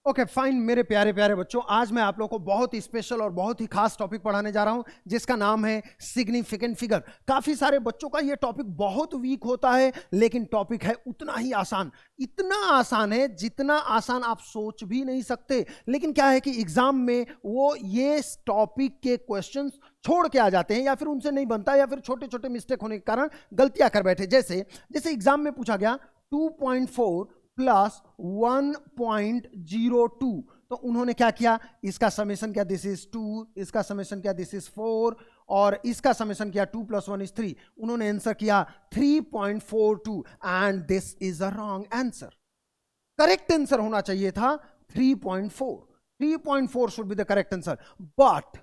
Okay fine मेरे प्यारे प्यारे बच्चों, आज मैं आप लोगों को बहुत ही स्पेशल और बहुत ही खास टॉपिक पढ़ाने जा रहा हूं जिसका नाम है सिग्निफिकेंट फिगर। काफी सारे बच्चों का ये टॉपिक बहुत वीक होता है, लेकिन टॉपिक है उतना ही आसान। इतना आसान है जितना आसान आप सोच भी नहीं सकते। लेकिन क्या है कि एग्जाम में वो ये टॉपिक के क्वेश्चंस छोड़ के आ जाते हैं, या फिर उनसे नहीं बनता, या फिर छोटे छोटे मिस्टेक होने के कारण गलतियां कर बैठे। जैसे एग्जाम में पूछा गया 2.4 प्लस 1.02, तो उन्होंने क्या किया, इसका समेशन क्या, दिस इज 2, इसका समेशन क्या, दिस इज 4, और इसका समेशन किया 2 + 1 = 3। उन्होंने आंसर किया 3.42 and this is a wrong answer. Correct answer होना चाहिए था 3.4। 3.4 should be the correct answer. But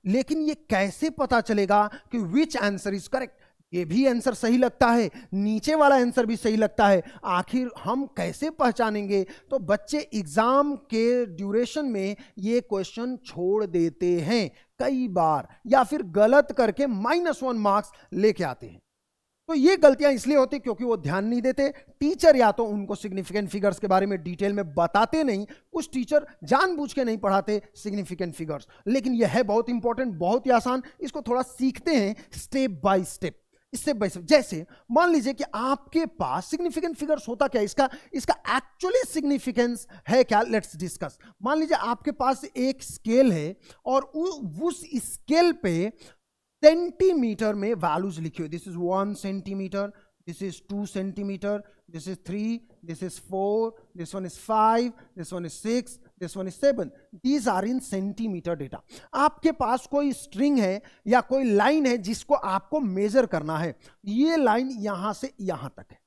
लेकिन ये कैसे पता चलेगा कि विच आंसर इज करेक्ट? ये भी आंसर सही लगता है, नीचे वाला आंसर भी सही लगता है, आखिर हम कैसे पहचानेंगे? तो बच्चे एग्जाम के ड्यूरेशन में ये क्वेश्चन छोड़ देते हैं कई बार, या फिर गलत करके -1 मार्क्स लेके आते हैं। तो ये गलतियां इसलिए होती क्योंकि वो ध्यान नहीं देते। टीचर या तो उनको सिग्निफिकेंट फिगर्स के बारे में डिटेल में बताते नहीं, कुछ टीचर जानबूझ के नहीं पढ़ाते सिग्निफिकेंट फिगर्स। लेकिन यह है बहुत इंपॉर्टेंट, बहुत ही आसान। इसको थोड़ा सीखते हैं स्टेप बाय स्टेप। जैसे मान लीजिए कि आपके पास सिग्निफिकेंट फिगर्स होता क्या, इसका एक्चुअली सिग्निफिकेंस है क्या, लेट्स डिस्कस। मान लीजिए आपके पास एक स्केल है और उस स्केल पे सेंटीमीटर में वैल्यूज लिखी हुई। This is 1 centimetre, this is 2 centimeter, this is 3, this is 4, this one is 5, this one is 6, this one is 7. These are in centimeter data. आपके पास कोई स्ट्रिंग है या कोई लाइन है जिसको आपको मेजर करना है। ये लाइन यहां से यहां तक है,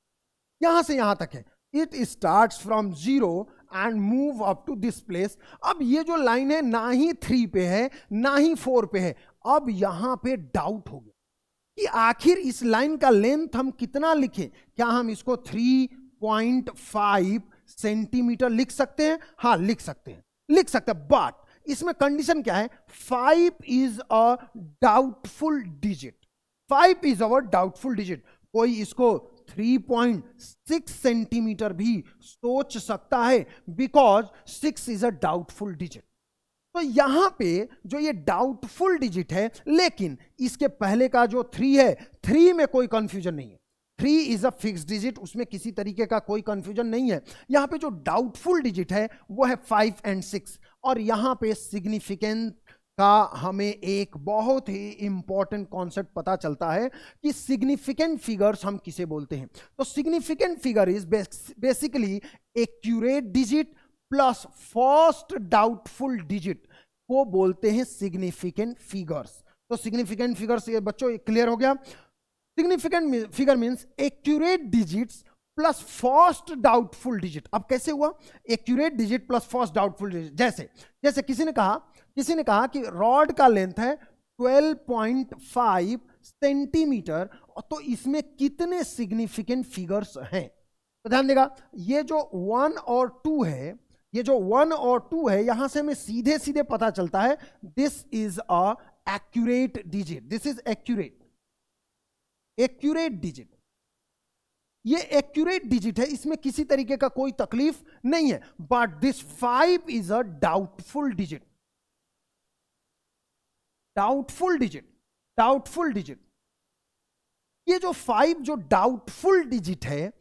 यहां से यहां तक है। It starts from 0 and move up to this place. अब ये जो लाइन है ना ही 3 पे है ना ही 4 पे है। अब यहां पे डाउट हो गया कि आखिर इस लाइन का लेंथ हम कितना लिखें। क्या हम इसको 3.5 सेंटीमीटर लिख सकते हैं? हाँ लिख सकते हैं। बट इसमें कंडीशन क्या है? 5 is a doubtful digit. 5 is our doubtful digit. कोई इसको 3.6 सेंटीमीटर भी सोच सकता है, because 6 is a doubtful digit. तो यहां पे जो ये डाउटफुल डिजिट है, लेकिन इसके पहले का जो 3 है, 3 में कोई कंफ्यूजन नहीं है। 3 इज अ फिक्स्ड डिजिट, उसमें किसी तरीके का कोई कंफ्यूजन नहीं है। यहां पे जो डाउटफुल डिजिट है वो है 5 और 6। और यहां पे सिग्निफिकेंट का हमें एक बहुत ही इंपॉर्टेंट कॉन्सेप्ट पता चलता है कि सिग्निफिकेंट फिगर्स हम किसे बोलते हैं। तो significant figure is basically accurate digit plus first doubtful digit को बोलते हैं सिग्निफिकेंट फिगर्स। तो सिग्निफिकेंट फिगर्स ये बच्चों क्लियर हो गया। Significant figure means accurate digits plus first doubtful digit. अब कैसे हुआ accurate digit plus first doubtful digit? जैसे किसी ने कहा कि रॉड का लेंथ है 12.5 सेंटीमीटर, तो इसमें कितने सिग्निफिकेंट फिगर्स हैं? तो ध्यान देगा, ये जो 1 और 2 है, यहां से हमें सीधे सीधे पता चलता है this is a accurate digit. This is accurate digit. ये एक्यूरेट डिजिट है, इसमें किसी तरीके का कोई तकलीफ नहीं है। But this 5 is a doubtful digit. Doubtful digit. ये जो 5 जो डाउटफुल डिजिट है,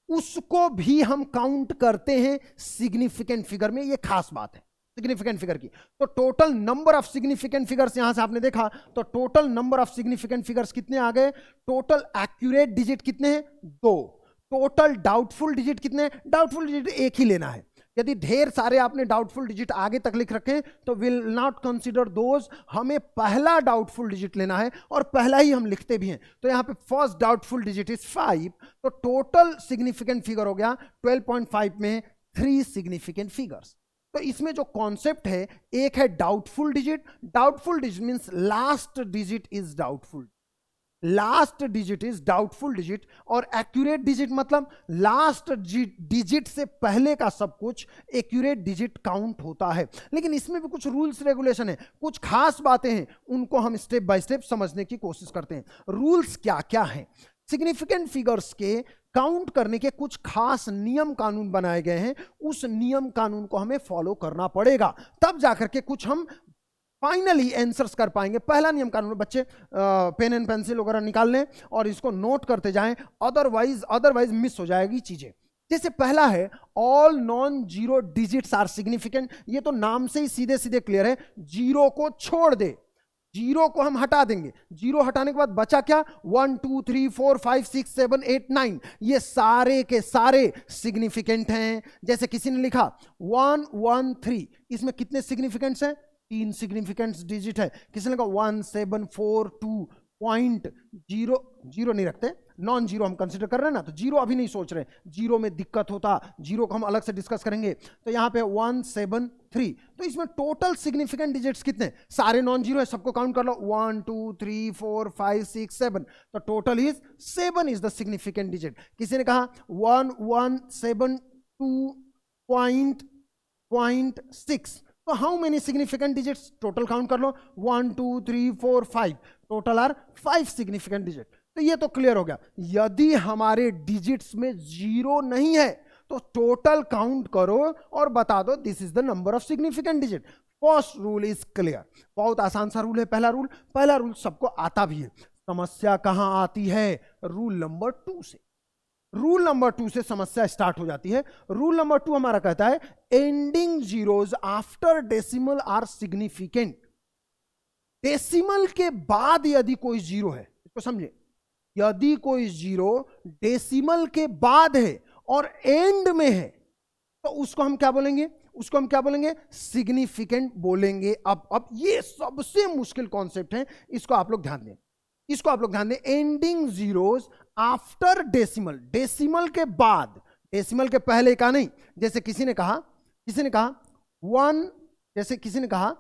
उसको भी हम काउंट करते हैं सिग्निफिकेंट फिगर में। ये खास बात है सिग्निफिकेंट फिगर की। तो total number of significant figures यहां से आपने देखा, तो total number of significant figures कितने आ गए? टोटल एक्यूरेट डिजिट कितने हैं? 2। टोटल डाउटफुल डिजिट कितने? डाउटफुल डिजिट एक ही लेना है। यदि ढेर सारे आपने डाउटफुल डिजिट आगे तक लिख रखे तो विल नॉट कंसीडर दोज। हमें पहला डाउटफुल डिजिट लेना है और पहला ही हम लिखते भी हैं। तो यहां पे फर्स्ट डाउटफुल डिजिट इज 5। तो टोटल सिग्निफिकेंट फिगर हो गया 12.5 में 3 सिग्निफिकेंट फिगर्स। तो इसमें जो कॉन्सेप्ट है, एक है doubtful digit. Doubtful digit means last digit is doubtful. Digit. और एक्यूरेट डिजिट मतलब लास्ट डिजिट से पहले का सब कुछ एक्यूरेट डिजिट काउंट होता है। लेकिन इसमें भी कुछ रूल्स रेगुलेशन है, कुछ खास बातें हैं, उनको हम स्टेप बाय स्टेप समझने की कोशिश करते हैं। रूल्स क्या क्या हैं? सिग्निफिकेंट फिगर्स के काउंट करने के कुछ खास नियम कानून बनाए गए हैं, उस नियम कानून को हमें फॉलो करना पड़ेगा, तब जाकर के कुछ हम फाइनली आंसर्स कर पाएंगे। पहला नियम कानून, बच्चे पेन एंड पेंसिल वगैरह निकाल लें और इसको नोट करते जाएं, अदरवाइज मिस हो जाएगी चीजें। जैसे पहला है, all non zero digits are significant. ये तो नाम से ही सीधे सीधे क्लियर है, जीरो को छोड़ दे, जीरो को हम हटा देंगे। जीरो हटाने के बाद बचा क्या, 1 2 3 4 5 6 7 8 9, ये सारे के सारे सिग्निफिकेंट हैं। जैसे किसी ने लिखा 1 1 3, इसमें कितने सिग्निफिकेंट्स हैं, 3 सिग्निफिकेंट्स डिजिट है। किसी ने कहा 1742.0, जीरो नहीं रखते, नॉन जीरो हम कंसीडर कर रहे हैं ना, तो जीरो अभी नहीं सोच रहे, जीरो में दिक्कत होता, जीरो को हम अलग से डिस्कस करेंगे। तो यहां पे 173, तो इसमें टोटल सिग्निफिकेंट डिजिट्स कितने, सारे नॉन जीरो है, सबको काउंट कर लो, 1 2 3 4 5 6 7, तो total is 7 is the significant digit. किसी ने कहा 1172.6, तो how many significant digits, total count कर लो, 1 2 3 4 5, टोटल आर 5 सिग्निफिकेंट डिजिट। तो ये तो क्लियर हो गया। यदि हमारे डिजिट्स में जीरो नहीं है तो टोटल काउंट करो और बता दो this is the number of significant digit. First rule is clear, बहुत आसान सा रूल है। पहला रूल सबको आता भी है। समस्या कहां आती है, रूल नंबर 2 से। रूल नंबर 2 से समस्या स्टार्ट हो जाती है। रूल नंबर 2 हमारा कहता है ending zeros after decimal are significant. Decimal के बाद यदि कोई जीरो है, इसको समझे, यदि कोई जीरो डेसिमल के बाद है और एंड में है तो उसको हम क्या बोलेंगे, सिग्निफिकेंट बोलेंगे। अब ये सबसे मुश्किल कॉन्सेप्ट है, इसको आप लोग ध्यान दें। Ending zeros after decimal, decimal के बाद, डेसिमल के पहले का नहीं। जैसे किसी ने कहा 1, जैसे किसी ने कहा,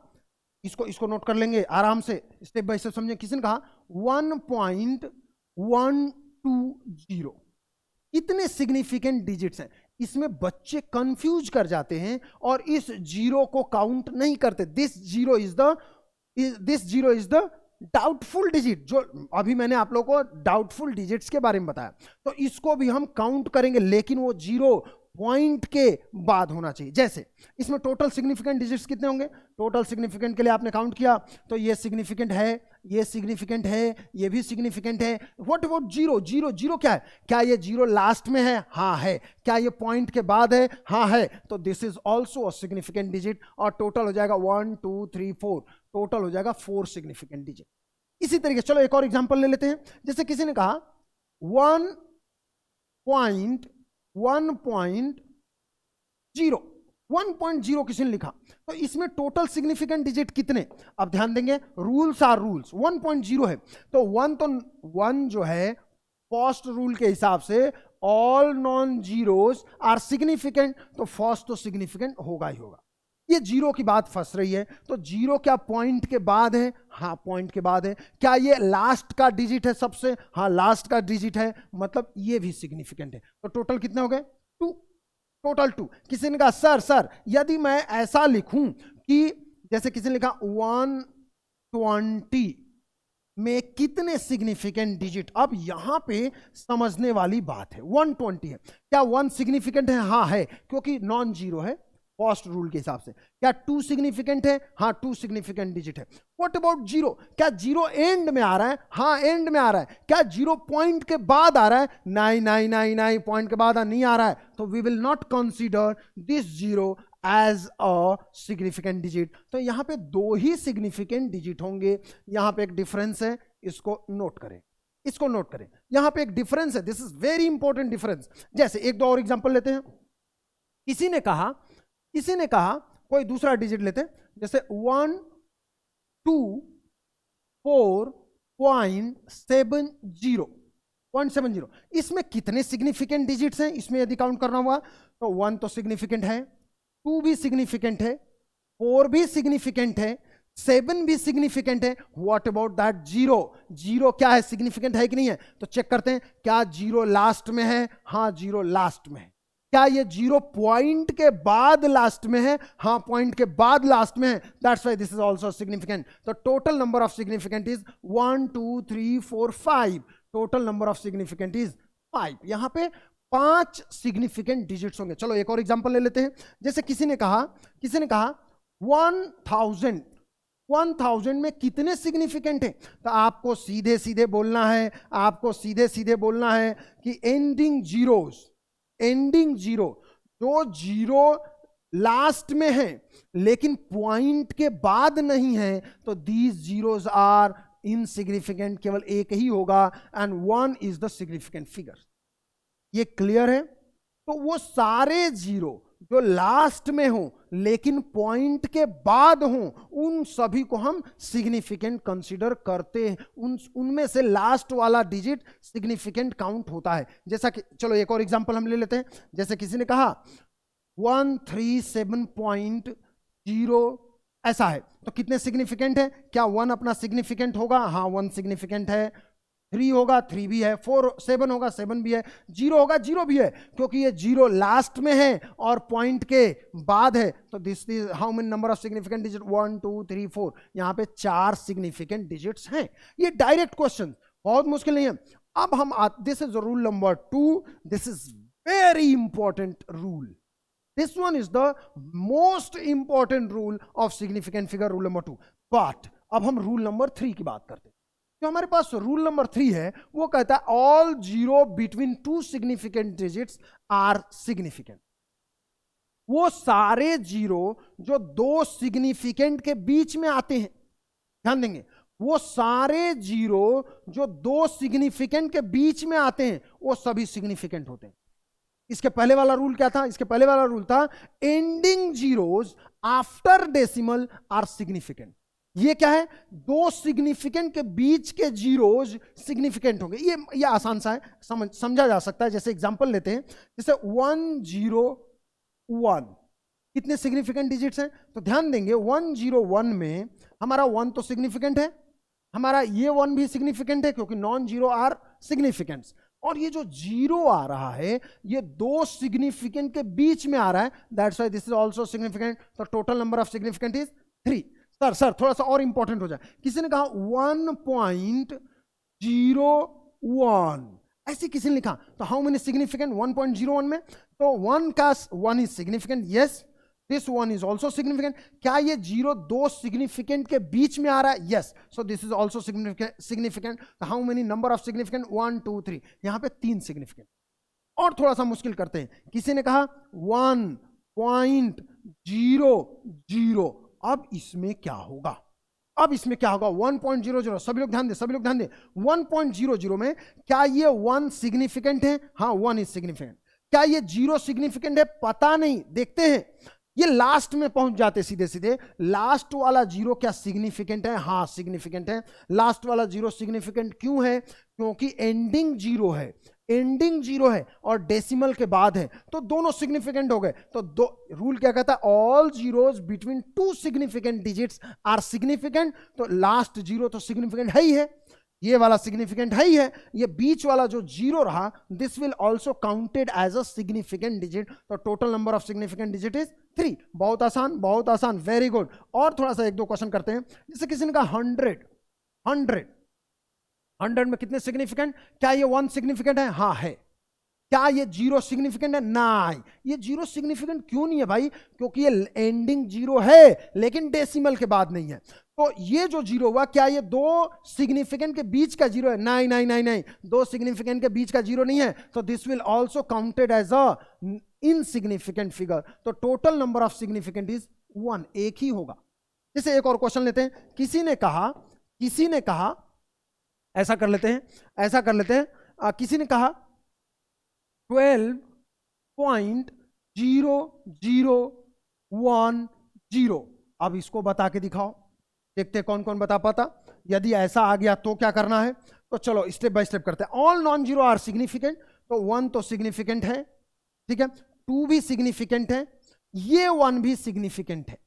इसको नोट कर लेंगे आराम से, स्टेप बाय स्टेप समझें। किसी ने कहा 1.120, इतने सिग्निफिकेंट डिजिट्स हैं। इसमें बच्चे कंफ्यूज कर जाते हैं और इस जीरो को काउंट नहीं करते। This zero is the doubtful digit, जो अभी मैंने आप लोगों को डाउटफुल डिजिट्स के बारे में बताया, तो इसको भी हम काउंट करेंगे, लेकिन वो जीरो पॉइंट के बाद होना चाहिए। जैसे इसमें टोटल सिग्निफिकेंट डिजिट्स कितने होंगे, टोटल सिग्निफिकेंट के लिए आपने काउंट किया तो ये सिग्निफिकेंट है, ये सिग्निफिकेंट है, ये भी सिग्निफिकेंट है। व्हाट अबाउट जीरो, जीरो क्या है, क्या ये जीरो लास्ट में है, हाँ है। क्या ये पॉइंट के बाद है, हाँ है। तो this is also a significant digit और टोटल हो जाएगा 1 2 3 4, टोटल हो जाएगा 4 सिग्निफिकेंट डिजिट। इसी तरीके चलो एक और एग्जांपल ले लेते हैं। जैसे किसी ने कहा 1.0 किसी ने लिखा, तो इसमें टोटल सिग्निफिकेंट डिजिट कितने। अब ध्यान देंगे, रूल्स आर रूल्स। 1.0 है तो 1 जो है फर्स्ट रूल के हिसाब से all non zeros are significant, तो फर्स्ट तो सिग्निफिकेंट होगा ही होगा। ये जीरो की बात फंस रही है, तो जीरो क्या पॉइंट के बाद है, हाँ पॉइंट के बाद है। क्या ये लास्ट का डिजिट है सबसे, हाँ लास्ट का डिजिट है, मतलब ये भी सिग्निफिकेंट है। तो टोटल कितने हो गए, 2, टोटल 2। किसी ने कहा सर यदि मैं ऐसा लिखूं कि जैसे किसी ने लिखा 120 में कितने सिग्निफिकेंट डिजिट। अब यहां पे समझने वाली बात है, 120 है, क्या 1 सिग्निफिकेंट है, हाँ है, क्योंकि नॉन जीरो है फर्स्ट रूल के हिसाब से। क्या 2 सिग्निफिकेंट है, हाँ 2 सिग्निफिकेंट डिजिट है। व्हाट अबाउट जीरो, क्या जीरो एंड में आ रहा है, हाँ एंड में आ रहा है। क्या जीरो पॉइंट के बाद आ रहा है, नहीं, पॉइंट के बाद नहीं आ रहा है, तो we will not consider this zero as a significant digit. तो यहां पे 2 ही सिग्निफिकेंट डिजिट होंगे। यहां पे एक डिफरेंस है, इसको नोट करें। यहां पे एक डिफरेंस है, this is very important difference. जैसे 1-2 और एग्जांपल लेते हैं। किसी ने कहा कोई दूसरा डिजिट लेते हैं, जैसे 124.70। इसमें कितने सिग्निफिकेंट डिजिट्स हैं, इसमें यदि काउंट करना हुआ तो 1 तो सिग्निफिकेंट है, 2 भी सिग्निफिकेंट है, 4 भी सिग्निफिकेंट है, 7 भी सिग्निफिकेंट है। व्हाट अबाउट दैट जीरो क्या है, सिग्निफिकेंट है कि नहीं है। तो चेक करते हैं, क्या जीरो लास्ट में है, हाँ जीरो लास्ट में है। क्या ये जीरो पॉइंट के बाद लास्ट में है, हाँ पॉइंट के बाद लास्ट में है, that's why this is also significant. तो total number of significant is 1 2 3 4 5, total number of significant is 5, यहां पे 5 सिग्निफिकेंट डिजिट्स होंगे। चलो एक और एग्जांपल ले लेते हैं। जैसे किसी ने कहा 1000 में कितने सिग्निफिकेंट है, तो आपको सीधे सीधे बोलना है, कि एंडिंग जीरो, जो जीरो लास्ट में है लेकिन पॉइंट के बाद नहीं है, तो दीज जीरोज आर इनसिग्निफिकेंट, केवल एक ही होगा, and 1 is the significant figure. ये क्लियर है? तो वो सारे जीरो जो लास्ट में हो लेकिन पॉइंट के बाद हो, उन सभी को हम सिग्निफिकेंट कंसीडर करते हैं। उनमें से लास्ट वाला डिजिट सिग्निफिकेंट काउंट होता है। जैसा कि चलो एक और एग्जांपल हम ले लेते हैं। जैसे किसी ने कहा 137.0 ऐसा है, तो कितने सिग्निफिकेंट है? क्या 1 अपना सिग्निफिकेंट होगा? हाँ 1 सिग्निफिकेंट है। 3 होगा, 3 भी है। 7 होगा, 7 भी है। 0 होगा, 0 भी है, क्योंकि ये 0 लास्ट में है और पॉइंट के बाद है। तो this is how many number of significant digit? 1 2 3 4। यहां पे 4 सिग्निफिकेंट डिजिट्स हैं। ये डायरेक्ट क्वेश्चन, बहुत मुश्किल नहीं है। अब हम this is rule number 2। This is very important rule. This one is the most important rule of significant figure, rule number 2. But अब हम rule number 3 की बात करते हैं। जो हमारे पास rule number 3 है, वो कहता है all zero between two significant digits are significant. वो सारे जीरो जो 2 सिग्निफिकेंट के बीच में आते हैं, ध्यान देंगे, वो सारे जीरो जो 2 सिग्निफिकेंट के बीच में आते हैं, वो सभी सिग्निफिकेंट होते हैं। इसके पहले वाला रूल क्या था? इसके पहले वाला रूल था ending zeros after decimal are significant. ये क्या है? 2 सिग्निफिकेंट के बीच के जीरोज सिग्निफिकेंट होंगे। ये आसान सा है, समझा जा सकता है। जैसे एग्जांपल लेते हैं, जैसे 101 कितने सिग्निफिकेंट डिजिट्स हैं? तो ध्यान देंगे 101 में हमारा 1 तो सिग्निफिकेंट है, हमारा ये 1 भी सिग्निफिकेंट है क्योंकि नॉन जीरो आर सिग्निफिकेंट्स, और ये जो 0 आ रहा है ये 2 सिग्निफिकेंट के बीच में आ रहा है, that's why this is also significant. तो total number of significant is 3। Sir थोड़ा सा और इंपॉर्टेंट हो जाए। किसी ने कहा 1.01, ऐसे किसी ने लिखा, तो हाउ मेनी सिग्निफिकेंट 1.01 में? तो 1 is significant, yes. This 1 is also significant. क्या ये 0 2 सिग्निफिकेंट के बीच में आ रहा है? Yes. So this is also significant. How many number of significant? 1 2 3। यहां पे 3 सिग्निफिकेंट। और थोड़ा सा मुश्किल करते हैं। किसी ने कहा 1.00। अब इसमें क्या होगा? 1.00। सभी लोग ध्यान दें, 1.00 में क्या ये 1 सिग्निफिकेंट है? हाँ 1 इज सिग्निफिकेंट। क्या ये 0 सिग्निफिकेंट है? पता नहीं, देखते हैं। ये लास्ट में पहुंच जाते सीधे सीधे। लास्ट वाला 0 क्या सिग्निफिकेंट है? हाँ सिग्निफिकेंट है। लास्ट वाला 0 सिग्निफिकेंट क्यों है? क्योंकि एंडिंग 0 है, और डेसिमल के बाद है, तो दोनों सिग्निफिकेंट हो गए। तो रूल क्या कहता है? All zeros between 2 significant digits are significant. तो लास्ट 0 तो सिग्निफिकेंट है ही है, ये वाला सिग्निफिकेंट है ही है, ये बीच वाला जो 0 रहा, this will also counted as a significant digit. तो total number of significant digit is 3। बहुत आसान, वेरी गुड। और थोड़ा सा 1-2 क्वेश्चन करते हैं। जैसे किसी ने कहा 100 में कितने सिग्निफिकेंट? क्या ये 1 सिग्निफिकेंट है? हाँ है। क्या ये 0 सिग्निफिकेंट है? नहीं। ये 0 सिग्निफिकेंट क्यों नहीं है भाई? क्योंकि ये एंडिंग 0 है लेकिन डेसिमल के बाद नहीं है। तो ये जो 0 हुआ, क्या ये 2 सिग्निफिकेंट के बीच का 0 है? नहीं, 2 सिग्निफिकेंट के बीच का 0 नहीं है। तो this will also counted as a insignificant figure. तो total number of significant is 1, एक ही होगा। जैसे एक और क्वेश्चन लेते हैं। किसी ने कहा ऐसा कर लेते हैं, किसी ने कहा 12.0010। अब इसको बता के दिखाओ, देखते कौन कौन बता पाता। यदि ऐसा आ गया तो क्या करना है? तो चलो स्टेप बाय स्टेप करते हैं। All non zero are significant. तो 1 तो सिग्निफिकेंट है, ठीक है, 2 भी सिग्निफिकेंट है, ये 1 भी सिग्निफिकेंट है।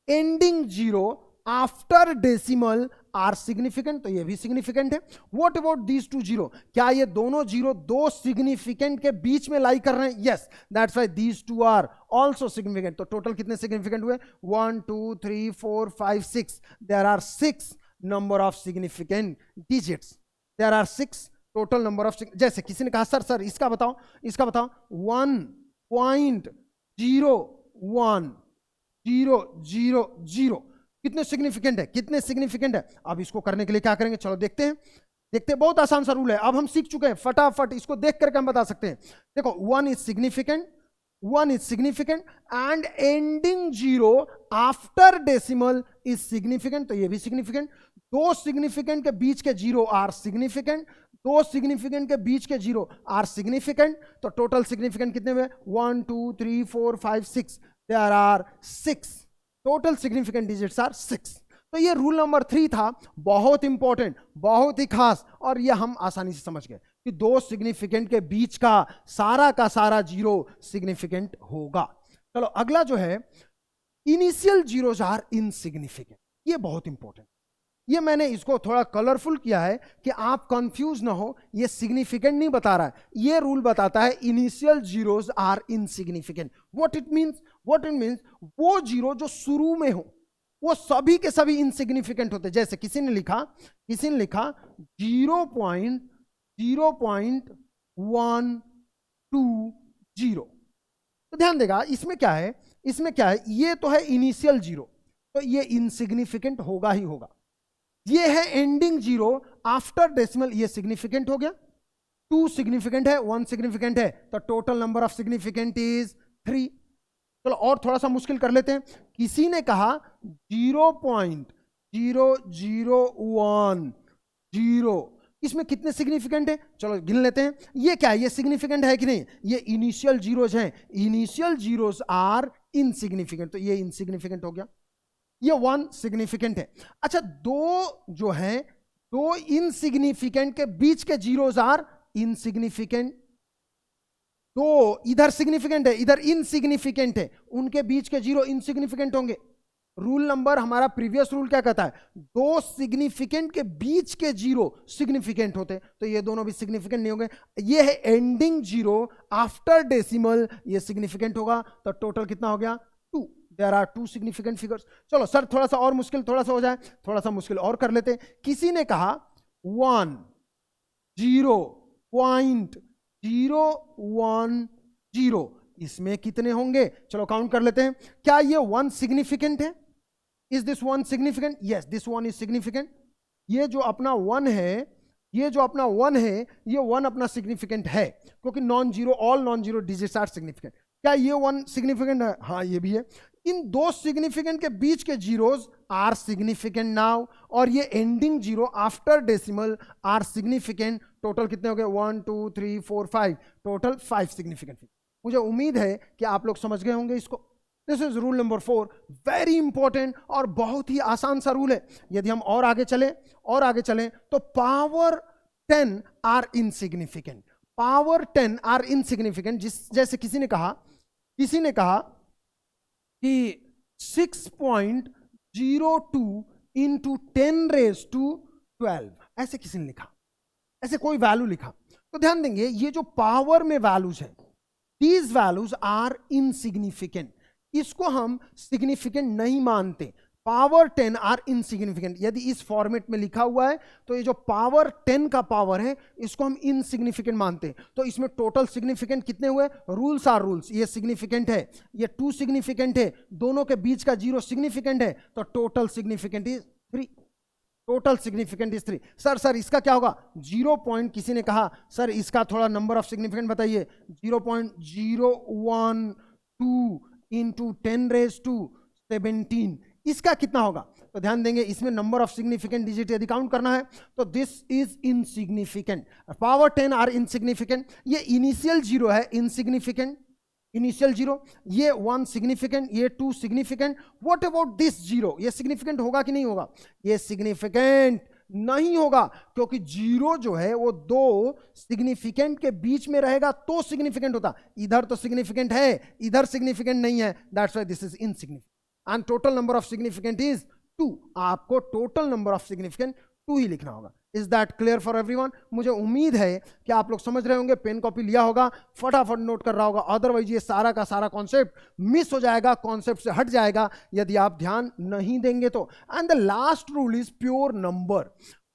Ending 0 after decimal are significant, तो ये भी सिग्निफिकेंट है। What about these 2 0? क्या ये दोनों 0 2 सिग्निफिकेंट के बीच में लाई कर रहे हैं? Yes, that's why these 2 are also significant. तो टोटल कितने सिग्निफिकेंट हुए? 1 2 3 4 5 6। There are 6 number of significant digits. There are 6 total number of, जैसे किसी ने कहा सर इसका बताओ, इसका बताओ, 1.010000 कितने सिग्निफिकेंट है, कितने सिग्निफिकेंट है। अब इसको करने के लिए क्या करेंगे, चलो देखते हैं, देखते हैं, बहुत आसान सा रूल है, अब हम सीख चुके हैं, फटाफट इसको देख करके हम बता सकते हैं। देखो 1 is significant, 1 is significant and ending 0 after decimal is significant, तो ये भी सिग्निफिकेंट। दो सिग्निफिकेंट के बीच के 0 आर सिग्निफिकेंट, दो सिग्निफिकेंट के बीच के 0 आर सिग्निफिकेंट, तो टोटल सिग्निफिकेंट कितने हुए, 1 2 3 4 5 6, there are 6 total significant digits are 6। तो ये रूल नंबर 3 था, बहुत इंपॉर्टेंट, बहुत ही खास, और ये हम आसानी से समझ गए कि दो सिग्निफिकेंट के बीच का सारा 0 सिग्निफिकेंट होगा। चलो अगला जो है, इनिशियल जीरोस आर इनसिग्निफिकेंट, ये बहुत इंपॉर्टेंट। ये मैंने इसको थोड़ा कलरफुल किया है कि आप कंफ्यूज ना हो, ये सिग्निफिकेंट नहीं बता रहा है, ये रूल बताता है initial zeros are insignificant. What it means, वो जीरो जो शुरू में हो वो सभी के सभी इनसिग्निफिकेंट होते हैं। जैसे किसी ने लिखा 0.120, तो ध्यान देगा इसमें क्या है, ये तो है इनिशियल जीरो, तो ये इनसिग्निफिकेंट होगा ही होगा। ये है एंडिंग 0 आफ्टर डेसिमल, ये सिग्निफिकेंट हो गया। 2 सिग्निफिकेंट है, 1 सिग्निफिकेंट है, तो total number of significant is 3। चलो और थोड़ा सा मुश्किल कर लेते हैं। किसी ने कहा 0.0010, इसमें कितने सिग्निफिकेंट है, चलो गिन लेते हैं। ये क्या है, ये सिग्निफिकेंट है कि नहीं, ये इनिशियल जीरोस हैं, इनिशियल जीरोस आर इनसिग्निफिकेंट, तो ये इनसिग्निफिकेंट हो गया। ये 1 सिग्निफिकेंट है। अच्छा, दो जो है, दो इनसिग्निफिकेंट के बीच के जीरोस आर इनसिग्निफिकेंट, दो इधर सिग्निफिकेंट है इधर इनसिग्निफिकेंट है, उनके बीच के 0 इनसिग्निफिकेंट होंगे। रूल नंबर, हमारा प्रीवियस रूल क्या कहता है, दो सिग्निफिकेंट के बीच के 0 सिग्निफिकेंट होते, तो ये दोनों भी सिग्निफिकेंट नहीं होंगे। ये है एंडिंग 0 आफ्टर डेसिमल, ये सिग्निफिकेंट होगा, तो टोटल कितना हो गया, 2। There are 2 significant figures. चलो सर थोड़ा सा और मुश्किल, थोड़ा सा हो जाए, थोड़ा सा मुश्किल और कर लेते हैं। किसी ने कहा 1.010, इसमें कितने होंगे, चलो काउंट कर लेते हैं। क्या ये 1 सिग्निफिकेंट है, is this 1 significant, yes this 1 is significant. ये जो अपना 1 है, ये 1 अपना सिग्निफिकेंट है, क्योंकि non zero, all non zero digits are significant. क्या ये 1 सिग्निफिकेंट है, हाँ ये भी है। इन दो सिग्निफिकेंट के बीच के जीरोस आर सिग्निफिकेंट नाउ, और ये ending 0 after decimal are significant. Total कितने हो गए, 1 2 3 4 5, टोटल 5 सिग्निफिकेंट। मुझे उम्मीद है कि आप लोग समझ गए होंगे इसको। This is rule number 4, very important और बहुत ही आसान सा रूल है। यदि हम और आगे चलें तो power 10 are insignificant, power 10 are insignificant. जैसे किसी ने कहा कि 6.02 इंटू 10⁻²², ऐसे किसी ने लिखा, ऐसे कोई वैल्यू लिखा, तो ध्यान देंगे ये जो पावर में वैल्यूज है, दीज वैल्यूज आर इनसिग्निफिकेंट, इसको हम सिग्निफिकेंट नहीं मानते। पावर 10 आर इनसिग्निफिकेंट, यदि इस फॉर्मेट में लिखा हुआ है तो ये जो पावर 10 का पावर है इसको हम इनसिग्निफिकेंट मानते हैं। तो इसमें टोटल सिग्निफिकेंट कितने हुए, रूल्स आर रूल्स, ये सिग्निफिकेंट है, ये 2 सिग्निफिकेंट है, दोनों के बीच का 0 सिग्निफिकेंट है, तो total significant is 3। Total significant is 3। Sir इसका क्या होगा, 0 पॉइंट, किसी ने कहा सर इसका थोड़ा नंबर ऑफ सिग्निफिकेंट बताइए, 0.012 इंटू 10⁻17, इसका कितना होगा। तो ध्यान देंगे इसमें नंबर ऑफ सिग्निफिकेंट डिजिट यदि काउंट करना है तो this is insignificant, power 10 are insignificant. ये इनिशियल 0 है, इनसिग्निफिकेंट, इनिशियल 0, ये 1 सिग्निफिकेंट, ये 2 सिग्निफिकेंट। व्हाट अबाउट दिस 0, ये सिग्निफिकेंट होगा कि नहीं होगा, ये सिग्निफिकेंट नहीं होगा, क्योंकि 0 जो है वो 2 सिग्निफिकेंट के बीच में रहेगा तो सिग्निफिकेंट होता, इधर तो सिग्निफिकेंट है, इधर सिग्निफिकेंट नहीं है, that's why this is insignificant. And total number of significant is 2, आपको टोटल नंबर ऑफ सिग्निफिकेंट 2 ही लिखना होगा। Is that clear for everyone. मुझे उम्मीद है कि आप लोग समझ रहे होंगे, पेन कॉपी लिया होगा, फटाफट नोट कर रहा होगा, अदरवाइज ये सारा का सारा कॉन्सेप्ट मिस हो जाएगा, कॉन्सेप्ट से हट जाएगा यदि आप ध्यान नहीं देंगे तो। And the last rule is pure number.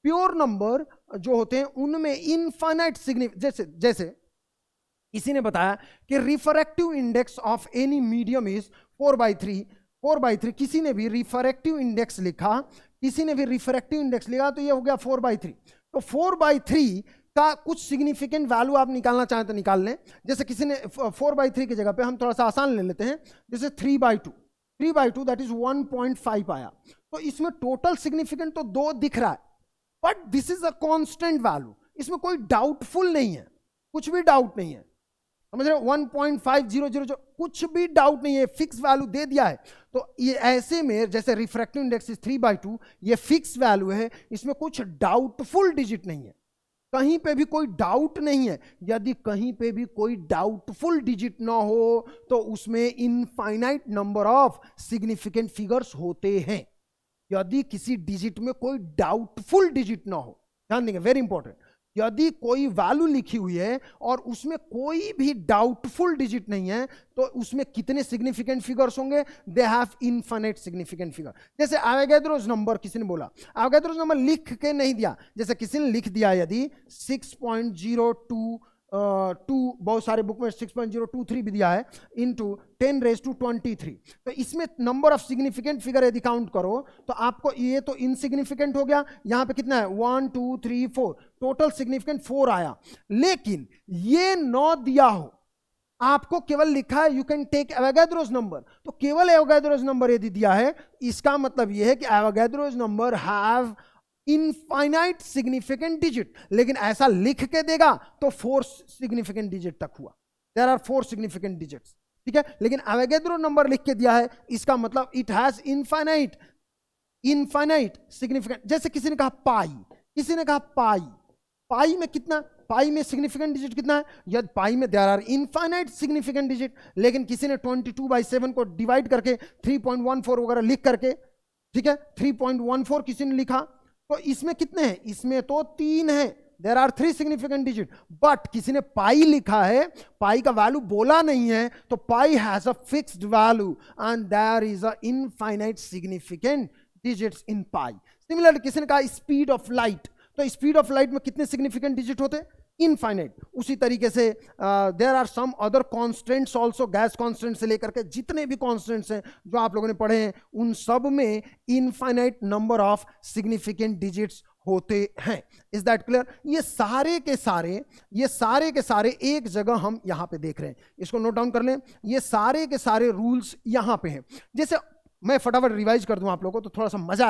Pure number जो होते हैं उनमें इनफाइनाइट सिग्निफिकेंट, जैसे किसी ने बताया कि refractive index of any medium is 4/3, 4/3, किसी ने भी रिफ्रैक्टिव इंडेक्स लिखा, किसी ने भी रिफ्रैक्टिव इंडेक्स लिखा, तो ये हो गया 4/3। तो 4/3 का कुछ सिग्निफिकेंट वैल्यू आप निकालना चाहें तो निकाल लें। जैसे किसी ने 4/3 की जगह पे हम थोड़ा सा आसान ले लेते हैं, जैसे 3/2, 3/2 दैट इज 1.5 आया। तो इसमें टोटल सिग्निफिकेंट तो 2 दिख रहा है, but this is a constant value, इसमें कोई डाउटफुल नहीं है, कुछ भी डाउट नहीं है, समझ रहे हो? 1.5000 कुछ भी डाउट नहीं है, फिक्स वैल्यू दे दिया है। तो ये ऐसे में जैसे रिफ्रैक्टिव इंडेक्स इज 3/2, ये फिक्स वैल्यू है, इसमें कुछ डाउटफुल डिजिट नहीं है, कहीं पे भी कोई डाउट नहीं है। यदि कहीं पे भी कोई डाउटफुल डिजिट ना हो तो उसमें infinite number of significant figures होते हैं। यदि किसी डिजिट में कोई डाउटफुल डिजिट ना हो, ध्यान देंगे, वेरी इंपॉर्टेंट, यदि कोई वैल्यू लिखी हुई है और उसमें कोई भी डाउटफुल डिजिट नहीं है तो उसमें कितने सिग्निफिकेंट फिगर्स होंगे? They have infinite significant figure. जैसे एवोगैड्रोस नंबर किसी ने बोला, एवोगैड्रोस नंबर लिख के नहीं दिया, जैसे किसी ने लिख दिया यदि 6.022, बहुत सारे बुक में 6.023 भी दिया है, इंटू 10⁻23, तो इसमें नंबर ऑफ सिग्निफिकेंट फिगर यदि काउंट करो तो आपको ये तो इनसिग्निफिकेंट हो गया, यहां पे कितना है 1 2 3 4, टोटल सिग्निफिकेंट 4 आया। लेकिन ये 9 दिया हो, आपको केवल लिखा है you can take Avogadro's number, तो केवल एवोगैड्रोस नंबर यदि दिया है, इसका मतलब यह है कि Avogadro's number have infinite significant digit. लेकिन ऐसा लिख के देगा तो 4 सिग्निफिकेंट डिजिट तक हुआ, देयर आर 4 सिग्निफिकेंट डिजिट्स, ठीक है। लेकिन एवोगैड्रो नंबर लिख के दिया है, इसका मतलब इट हैज इनफाइनाइट सिग्निफिकेंट। जैसे किसी ने कहा पाई, किसी ने कहा पाई, पाई में कितना, पाई में सिग्निफिकेंट डिजिट कितना है? यदि पाई में there are infinite significant digit, लेकिन किसी ने 22/7 को डिवाइड करके 3.14 वगैरह लिख करके, ठीक है, 3.14 किसी ने लिखा, तो इसमें कितने हैं? इसमें तो 3 है, there are 3 significant digit. But किसी ने पाई लिखा है, पाई का वैल्यू बोला नहीं है, तो pi has a fixed value and there is a infinite significant digits in pi. Similarly किसी ने कहा स्पीड ऑफ लाइट, तो स्पीड ऑफ लाइट में कितने सिग्निफिकेंट डिजिट होते हैं? इनफाइनाइट। उसी तरीके से there are some other constants also, gas constant से लेकर के जितने भी कॉन्स्टेंट्स हैं जो आप लोगों ने पढ़े हैं, उन सब में infinite number of significant digits होते हैं। Is that clear? ये सारे के सारे एक जगह हम यहां पे देख रहे हैं, इसको नोट डाउन कर लें। ये सारे के सारे रूल्स यहां पे हैं। जैसे मैं फटाफट रिवाइज कर दूं आप लोगों को तो थोड़ा सा मजा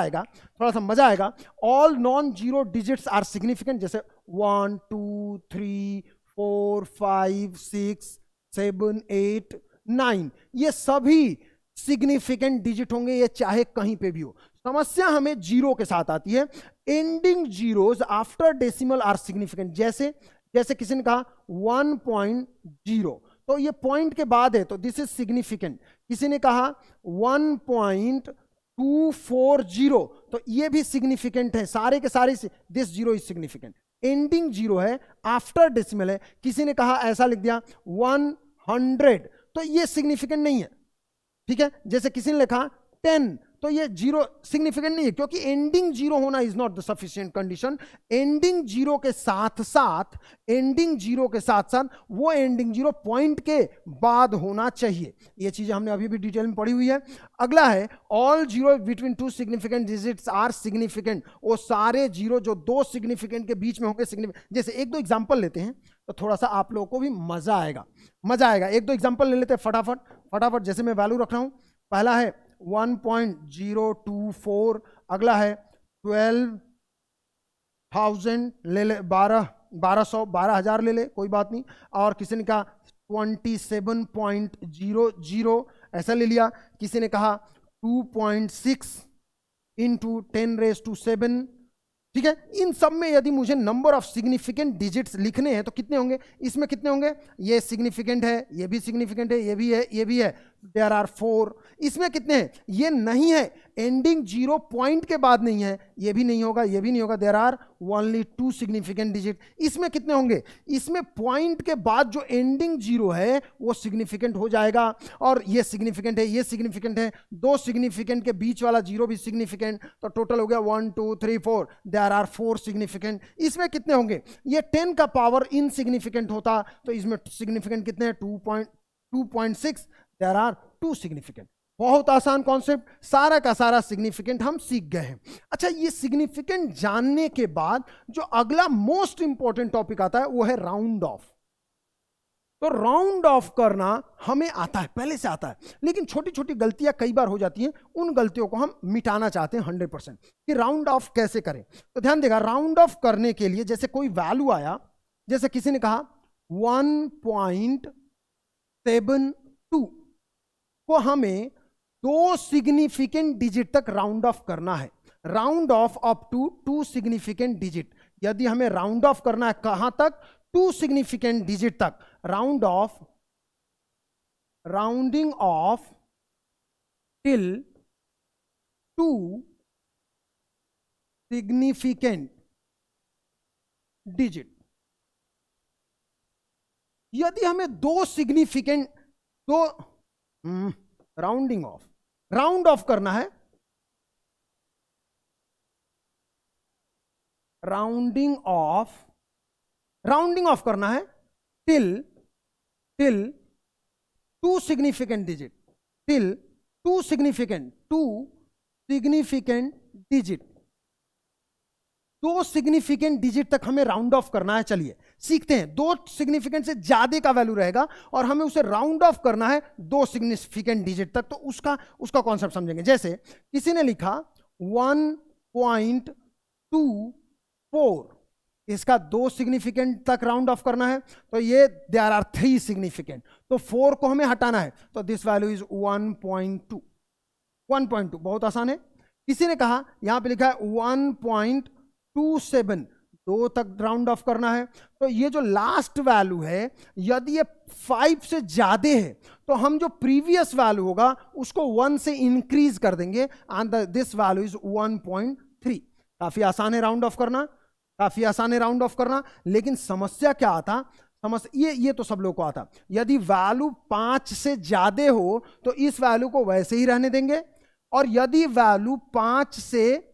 आएगा। All non zero digits are significant, जैसे 1 2 3 4 5 6 7 8 9, ये सभी सिग्निफिकेंट डिजिट होंगे, ये चाहे कहीं पे भी हो। समस्या हमें जीरो के साथ आती है। Ending zeros after decimal are significant. जैसे किसी ने कहा 1.0, तो ये पॉइंट के बाद है तो दिस इज सिग्निफिकेंट। किसी ने कहा 1.240, तो ये भी सिग्निफिकेंट है, सारे के सारे, this zero is significant. Ending zero है, आफ्टर डेसिमल है। किसी ने कहा ऐसा लिख दिया 100, तो ये सिग्निफिकेंट नहीं है, ठीक है। जैसे किसी ने लिखा 10, तो ये जीरो सिग्निफिकेंट नहीं है, क्योंकि एंडिंग जीरो होना is not the sufficient condition. Ending zero के साथ साथ वो एंडिंग जीरो पॉइंट के बाद होना चाहिए। ये चीजें हमने अभी भी डिटेल में पढ़ी हुई है। अगला है all zero between 2 significant digits are significant. वो सारे जीरो जो 2 सिग्निफिकेंट के बीच में होंगे सिग्निफिकेंट। जैसे 1-2 एग्जांपल लेते हैं तो थोड़ा सा आप लोगों को भी मजा आएगा। 1-2 एग्जांपल ले लेते हैं फटाफट। जैसे मैं वैल्यू रख रहा हूं, पहला है 1.024, अगला है 12,000 ले ले, 12,000 ले ले, कोई बात नहीं। और किसी ने कहा 27.00, ऐसा ले लिया। किसी ने कहा 2.6 इंटू 10⁻⁷, ठीक है। इन सब में यदि मुझे नंबर ऑफ सिग्निफिकेंट डिजिट्स लिखने हैं तो कितने होंगे? इसमें कितने होंगे? ये सिग्निफिकेंट है, ये भी सिग्निफिकेंट है, ये भी है, ये भी है। There are 4। इसमें कितने हैं? ये नहीं है, एंडिंग 0 पॉइंट के बाद नहीं है, ये भी नहीं होगा, ये भी नहीं होगा। There are only 2 significant digit. इसमें कितने होंगे? इसमें पॉइंट के बाद जो एंडिंग 0 है वो सिग्निफिकेंट हो जाएगा, और ये सिग्निफिकेंट है, ये सिग्निफिकेंट है, 2 सिग्निफिकेंट के बीच वाला 0 भी सिग्निफिकेंट, तो टोटल हो गया 1 2 3 4। There are 4 significant. इसमें कितने होंगे? ये 10 का पावर इनसिग्निफिकेंट होता, तो इसमें सिग्निफिकेंट कितने हैं? 2.6। There are 2 significant. बहुत आसान कॉन्सेप्ट, सारा का सारा सिग्निफिकेंट हम सीख गए हैं। अच्छा, ये सिग्निफिकेंट जानने के बाद जो अगला मोस्ट इंपॉर्टेंट टॉपिक आता है वो है राउंड ऑफ। तो राउंड ऑफ करना हमें आता है, पहले से आता है, लेकिन छोटी छोटी गलतियां कई बार हो जाती हैं, उन गलतियों को हम मिटाना चाहते हैं 100%। कि राउंड ऑफ कैसे करें? तो ध्यान देगा, राउंड ऑफ करने के लिए जैसे कोई वैल्यू आया, जैसे किसी ने कहा 1.72 को हमें 2 सिग्निफिकेंट डिजिट तक राउंड ऑफ करना है। Round off up to 2 significant digit. यदि हमें राउंड ऑफ करना है कहां तक? 2 सिग्निफिकेंट डिजिट तक। Rounding off till 2 significant digit. यदि हमें 2 सिग्निफिकेंट राउंड ऑफ करना है, राउंडिंग ऑफ करना है till 2 significant digit, till 2 significant digit. 2 significant digit तक हमें राउंड ऑफ करना है। चलिए सीखते हैं। 2 सिग्निफिकेंट से ज्यादा का वैल्यू रहेगा और हमें उसे राउंड ऑफ करना है 2 सिग्निफिकेंट डिजिट तक, तो उसका कॉन्सेप्ट समझेंगे। जैसे किसी ने लिखा 1.24, इसका 2 सिग्निफिकेंट तक राउंड ऑफ करना है, तो ये देयर आर 3 सिग्निफिकेंट, तो 4 को हमें हटाना है, तो दिस वैल्यू इज 1.2। बहुत आसान है। किसी ने कहा, यहां पे लिखा है 1.27, 2 तक राउंड ऑफ करना है, तो ये जो लास्ट वैल्यू है यदि ये 5 से ज्यादा है तो हम जो प्रीवियस वैल्यू होगा उसको 1 से इंक्रीज कर देंगे, एंड दिस वैल्यू इज 1.3। काफी आसान है राउंड ऑफ करना, काफी आसान है राउंड ऑफ करना। लेकिन समस्या क्या आता? ये तो सब लोग को आता। यदि वैल्यू 5 से ज्यादा हो तो इस वैल्यू को वैसे ही रहने देंगे, और यदि वैल्यू 5 से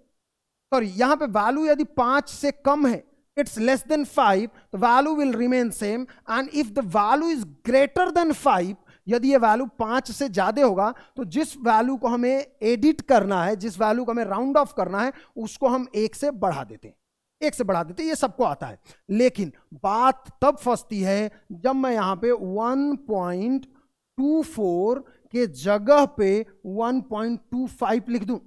यहां पे वैल्यू यदि 5 से कम है, इट्स लेस देन 5, तो value will remain same, and if the value is greater than 5, यदि ये वैल्यू 5 से ज्यादा होगा तो जिस वैल्यू को हमें एडिट करना है, जिस वैल्यू को हमें राउंड ऑफ करना है, उसको हम 1 से बढ़ा देते हैं, 1 से बढ़ा देते हैं। ये सबको आता है। लेकिन बात तब फंसती है जब मैं यहां पे 1.24 के जगह पे 1.25 लिख दूं,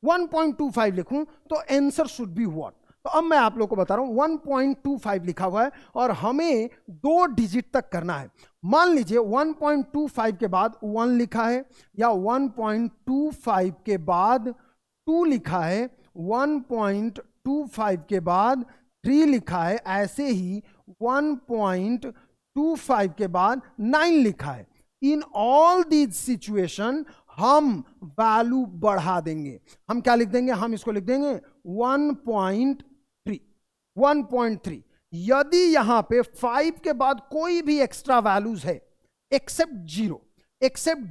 1.25 लिखूं, तो आंसर शुड बी व्हाट? तो अब मैं आप लोग को बता रहा हूं, 1.25 लिखा हुआ है और हमें 2 डिजिट तक करना है। मान लीजिए 1.25 के बाद 1 लिखा है, या 1.25 के बाद 2 लिखा है, 1.25 के बाद 3 लिखा है, ऐसे ही 1.25 के बाद 9 लिखा है। इन ऑल दीज सिचुएशन हम वैल्यू बढ़ा देंगे। हम क्या लिख देंगे? हम इसको लिख देंगे 1.3। यदि यहां पे 5 के बाद कोई भी एक्स्ट्रा वैल्यूज है एक्सेप्ट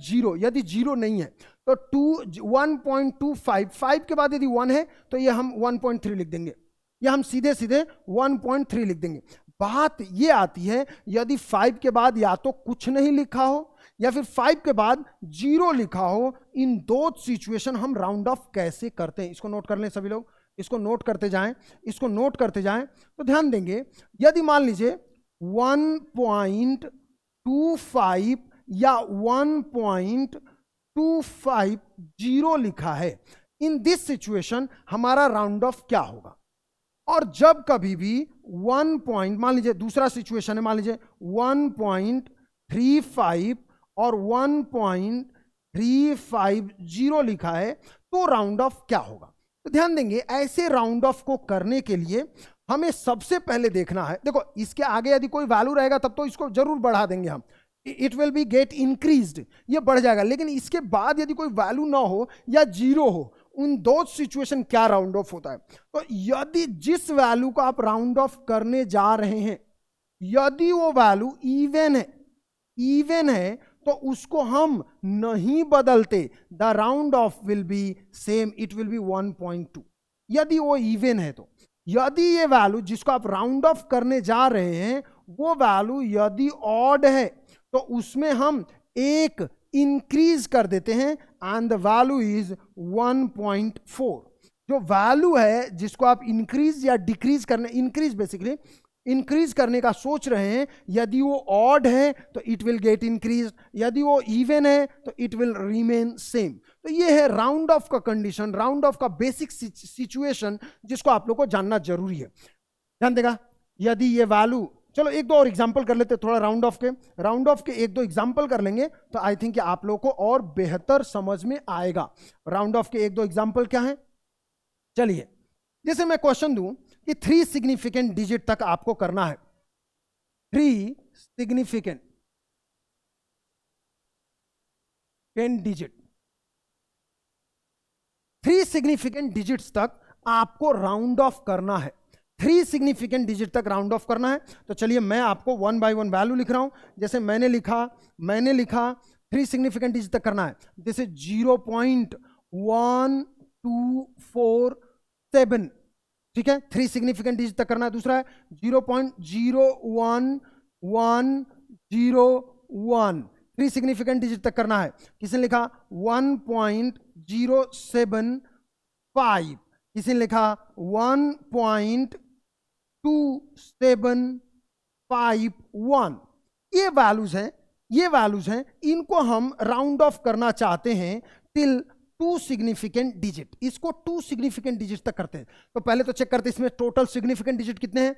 जीरो, यदि 0 नहीं है तो 1.25, 5 के बाद यदि 1 है तो ये हम 1.3 लिख देंगे, या हम सीधे 1.3 लिख देंगे। बात ये आती है, यदि 5 के बाद या तो कुछ नहीं लिखा हो या फिर 5 के बाद 0 लिखा हो, इन 2 सिचुएशन हम राउंड ऑफ कैसे करते हैं? इसको नोट कर लें सभी लोग, इसको नोट करते जाएं, तो ध्यान देंगे। यदि मान लीजिए 1.25 या 1.250 लिखा है, इन दिस सिचुएशन हमारा राउंड ऑफ क्या होगा? और जब कभी भी 1 मान लीजिए दूसरा सिचुएशन है, मान लीजिए 1.35 और 1.350 लिखा है, तो राउंड ऑफ क्या होगा? तो ध्यान देंगे, ऐसे राउंड ऑफ को करने के लिए हमें सबसे पहले देखना है, देखो इसके आगे यदि कोई वैल्यू रहेगा तब तो इसको जरूर बढ़ा देंगे हम, it will be get increased, ये बढ़ जाएगा। लेकिन इसके बाद यदि कोई वैल्यू ना हो या जीरो हो, उन दो सिचुएशन क्या राउंड ऑफ होता है। तो यदि जिस वैल्यू को आप राउंड ऑफ करने जा रहे हैं, यदि वो वैल्यू इवन है तो उसको हम नहीं बदलते, the round of will be same, it will B 1.2। यदि वो इवन है तो, यदि ये वैल्यू जिसको आप राउंड ऑफ करने जा रहे हैं वो वैल्यू यदि ऑड है तो उसमें हम एक इंक्रीज कर देते हैं एंड द वैल्यू इज 1.4। जो वैल्यू है जिसको आप इंक्रीज या डिक्रीज करने, इंक्रीज बेसिकली इंक्रीज करने का सोच रहे हैं, यदि वो ऑड है तो इट विल गेट इंक्रीज, यदि वो इवन है तो इट विल रिमेन सेम। तो ये है राउंड ऑफ का कंडीशन, राउंड ऑफ का बेसिक सिचुएशन जिसको आप लोग को जानना जरूरी है। ध्यान देगा, यदि ये वैल्यू, चलो एक दो और एग्जांपल कर लेते हैं थोड़ा राउंड ऑफ के एक दो एग्जांपल कर लेंगे तो आई थिंक आप लोग को और बेहतर समझ में आएगा। राउंड ऑफ के एक दो एग्जांपल क्या है, चलिए जैसे मैं क्वेश्चन दूं कि 3 सिग्निफिकेंट डिजिट तक आपको करना है, 3 सिग्निफिकेंट डिजिट, 3 सिग्निफिकेंट डिजिट्स तक आपको राउंड ऑफ करना है, 3 सिग्निफिकेंट डिजिट तक राउंड ऑफ करना है। तो चलिए मैं आपको 1 बाय 1 वैल्यू लिख रहा हूं। जैसे मैंने लिखा 3 सिग्निफिकेंट डिजिट तक करना है, जैसे 0.1247, ठीक है, 3 सिग्निफिकेंट डिजिट तक करना है। दूसरा है 0.01101, 3 सिग्निफिकेंट डिजिट तक करना है। किसने लिखा 1.075, किसी ने लिखा 1.2751। ये वैल्यूज हैं, इनको हम राउंड ऑफ करना चाहते हैं टिल 2 सिग्निफिकेंट डिजिट। इसको 2 सिग्निफिकेंट डिजिट तक करते हैं। तो पहले तो चेक करते हैं इसमें टोटल सिग्निफिकेंट डिजिट कितने हैं।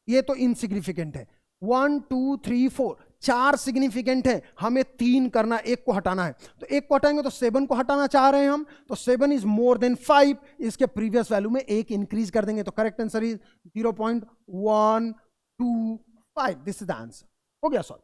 ये तो इनसिग्निफिकेंट है, 1 2 3 4, 4 सिग्निफिकेंट है, हमें 3 करना, एक को हटाना है। तो एक को हटाएंगे तो 7 को हटाना चाह रहे हैं हम, तो 7 इज मोर देन 5, इसके प्रीवियस वैल्यू में एक इंक्रीज कर देंगे। तो correct answer is 0.125। This is the answer, हो गया सॉल्व।